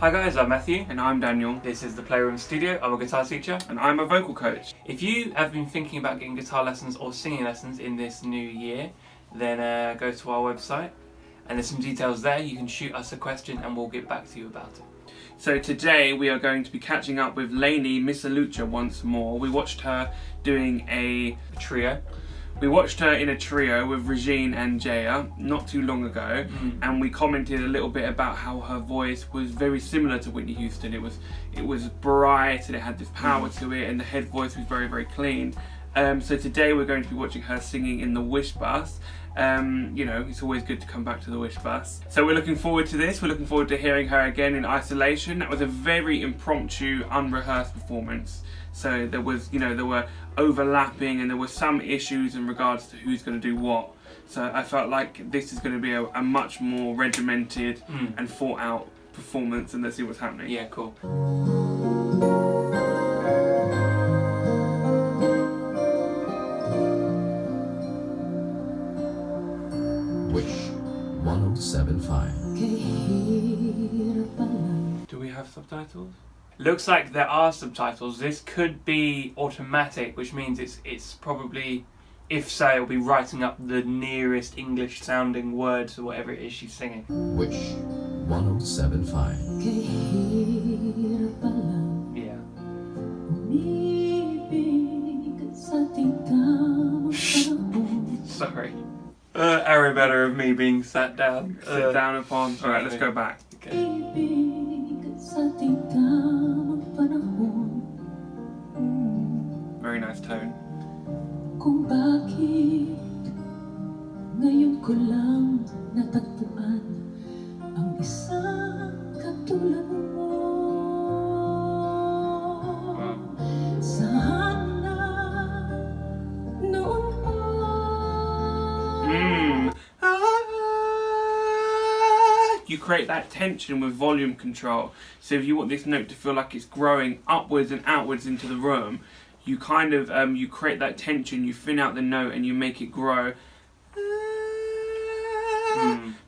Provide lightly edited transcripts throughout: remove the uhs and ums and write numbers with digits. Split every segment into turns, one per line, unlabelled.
Hi guys, I'm Matthew.
And I'm Daniel.
This is the Playroom Studio. I'm a guitar teacher.
And I'm a vocal coach.
If you have been thinking about getting guitar lessons or singing lessons in this new year, then go to our website and there's some details there. You can shoot us a question and we'll get back to you about it.
So today we are going to be catching up with Lani Misalucha once more. We watched her doing a
trio.
We watched her in a trio with Regine and Jaya not too long ago, and we commented a little bit about how her voice was very similar to Whitney Houston. It was bright and it had this power to it, and the head voice was very, very clean. So today we're going to be watching her singing in the Wish Bus. You know, it's always good to come back to the Wish Bus. So we're looking forward to this. We're looking forward to hearing her again in isolation. That was a very impromptu, unrehearsed performance. So there was, there were overlapping and there were some issues in regards to who's going to do what. So I felt like this is going to be a much more regimented and thought out performance, and let's see what's happening.
Yeah, cool.
Wish 1075.
Do we have subtitles?
Looks like there are subtitles. This could be automatic, which means it's probably, if so, it'll be writing up the nearest English sounding words or whatever it is she's singing.
Wish 1075.
Yeah. Sorry. Arabella of me being sat down.
Sit down upon. Alright, let's go back.
Okay.
Very nice tone.
Kung bakit ngayon ko lang natagpuan ang isang katulad mo. Sana noon
You create that tension with volume control. So if you want this note to feel like it's growing upwards and outwards into the room, you kind of you create that tension, you thin out the note and you make it grow.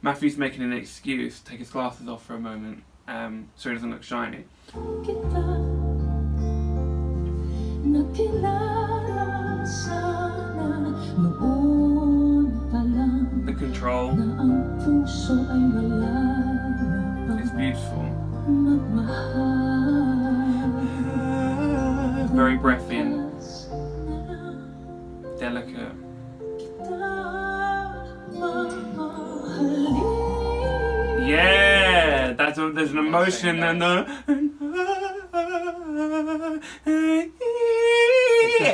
Matthew's making an excuse. Take his glasses off for a moment, so he doesn't look shiny.
kita nakilala sana noon pa lang
The control
na ang puso ay malaya
is beautiful.
magmahal.
Very breathy and delicate. Yeah, there's an emotion and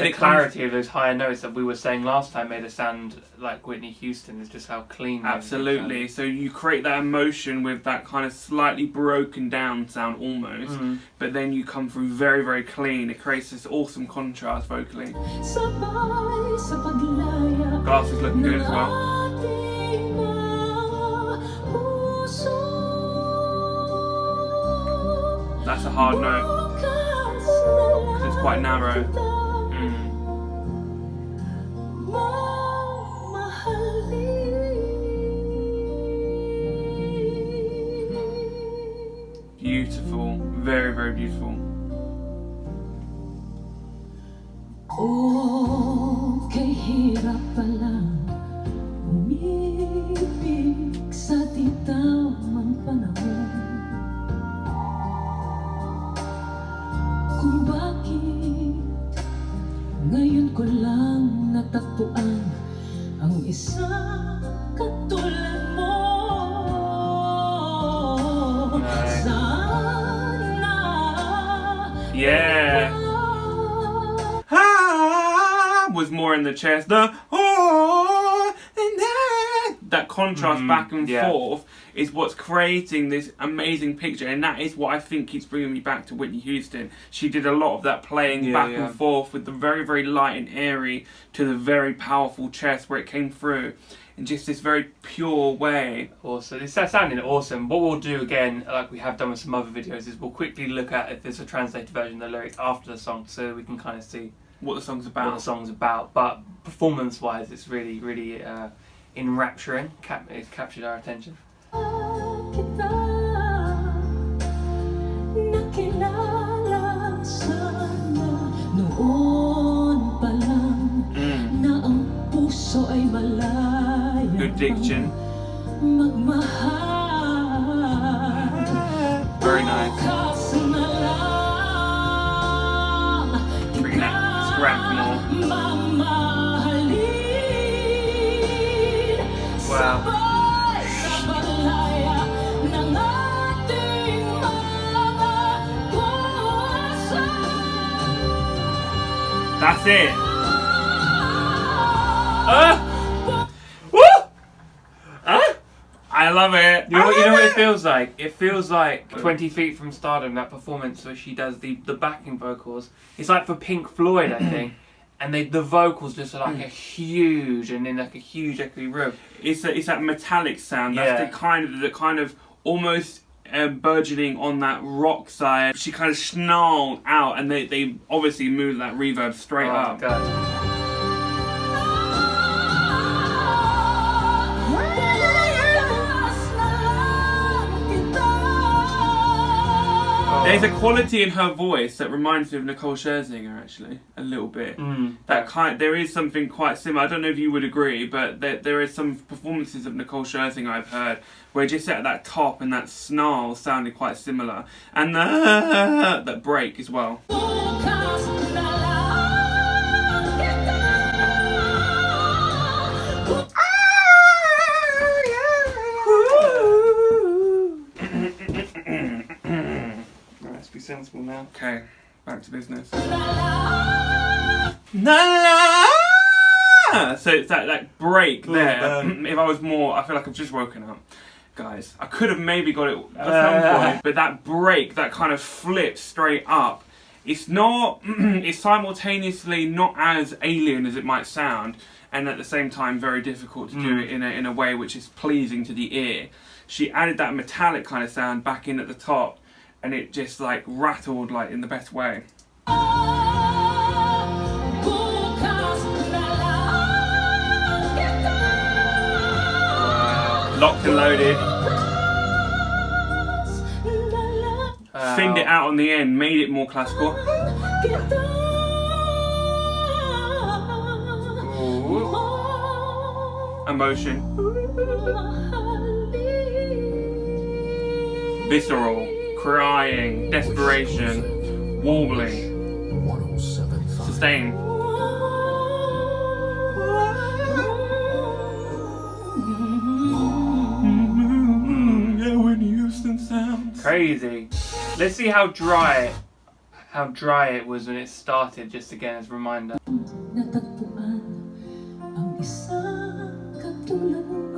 the clarity of those higher notes that we were saying last time made it sound like Whitney Houston. Is just how clean.
Absolutely. So you create that emotion with that kind of slightly broken down sound almost, but then you come through very, very clean. It creates this awesome contrast vocally. Glasses looking good as well. That's a hard note because it's quite narrow. Beautiful, very, very beautiful.
Oh, kay hirap pala umibig sa di tamang panahon. Kung bakit ngayon ko lang natagpuan ang isang katulad mo.
Yeah. Was more in the chest. That contrast back and forth is what's creating this amazing picture, and that is what I think keeps bringing me back to Whitney Houston. She did a lot of that playing back and forth with the very, very light and airy to the very powerful chest where it came through in just this very pure way.
Awesome. It's sounding awesome. What we'll do again, like we have done with some other videos, is we'll quickly look at if there's a translated version of the lyrics after the song, so we can kind of see
what the song's about.
But performance-wise, it's really, really enrapturing. It's captured our attention.
kilala sana noon pa lang na ang puso ay malaya
Good diction.
magmahal.
Very nice.
Bukas na lang
Bring that scrap more.
mamahalin.
Wow.
Sabay sa palaya ng ating mga puso.
That's it.
Woo!
I love it.
You know what it feels like? It feels like 20 Feet from Stardom, that performance where she does the backing vocals. It's like for Pink Floyd, I think. And the vocals just are like a huge, and in like a huge echoey room.
It's that metallic sound. That's
Yeah.
the kind of almost burgeoning on that rock side. She kind of snarled out, and they obviously moved that reverb straight
Oh my
up.
God.
There's a quality in her voice that reminds me of Nicole Scherzinger, actually, a little bit. There is something quite similar. I don't know if you would agree, but there is some performances of Nicole Scherzinger I've heard where just at that top and that snarl sounded quite similar, and that break as well.
Let's be sensible now.
Okay, back to business. So it's that break there. If I was more, I feel like I've just woken up. Guys, I could have maybe got it at some point, but that break, that kind of flip straight up, it's not, it's simultaneously not as alien as it might sound, and at the same time very difficult to do it in a way which is pleasing to the ear. She added that metallic kind of sound back in at the top, and it just like rattled like in the best way. Locked and loaded. Thinned it out on the end, made it more classical. Emotion. Visceral. Crying. Desperation. Warbling.
1075.
Sustain.
Crazy. Let's see how dry it was when it started, just again as a reminder.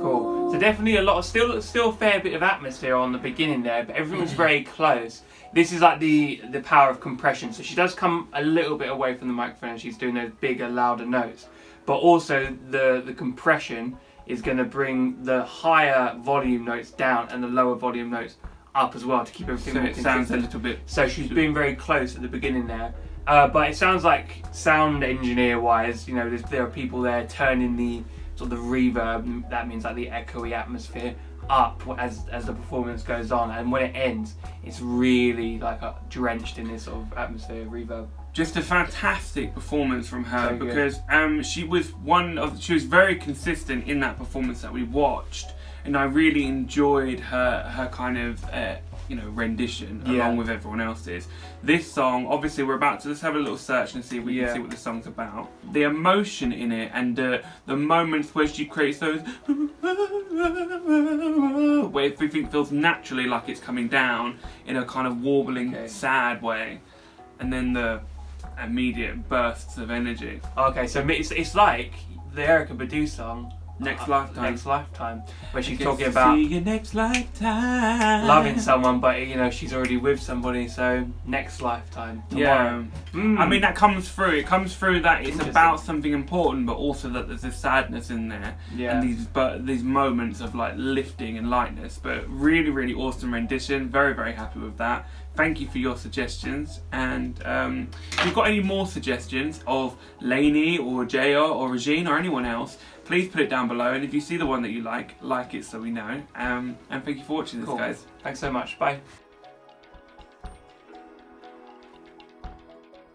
Cool. So definitely a lot of still a fair bit of atmosphere on the beginning there, but everything's very close. This is like the power of compression. So she does come a little bit away from the microphone and she's doing those bigger, louder notes. But also the compression is going to bring the higher volume notes down and the lower volume notes up as well to keep everything
So
more
it sounds a
consistent.
little bit.
So she's being very close at the beginning there. But it sounds like sound engineer wise, you know, there are people there turning the sort of the reverb, that means like the echoey atmosphere, up as the performance goes on, and when it ends, it's really like drenched in this sort of atmosphere reverb.
Just a fantastic performance from her,
So good.
because she was very consistent in that performance that we watched, and I really enjoyed her kind of rendition along with everyone else's. This song, obviously, we're about to, let's have a little search and see if we can see what the song's about. The emotion in it and the moments where she creates those where everything feels naturally like it's coming down in a kind of warbling, sad way, and then the immediate bursts of energy.
Okay, so it's like the Erykah Badu song
Next Lifetime.
Next Lifetime, where she's
Gets
talking
to
about
see you next lifetime.
loving someone, but she's already with somebody, so next lifetime. Tomorrow.
Yeah. I mean, that comes through. It comes through that it's
Interesting.
about something important, but also that there's this sadness in there,
Yeah.
and these moments of like lifting and lightness. But really, really awesome rendition. Very, very happy with that. Thank you for your suggestions, and if you've got any more suggestions of Lani or Jaya or Regine or anyone else, please put it down below, and if you see the one that you like it so we know. And thank you for watching this,
Cool.
guys.
Thanks so much. Bye.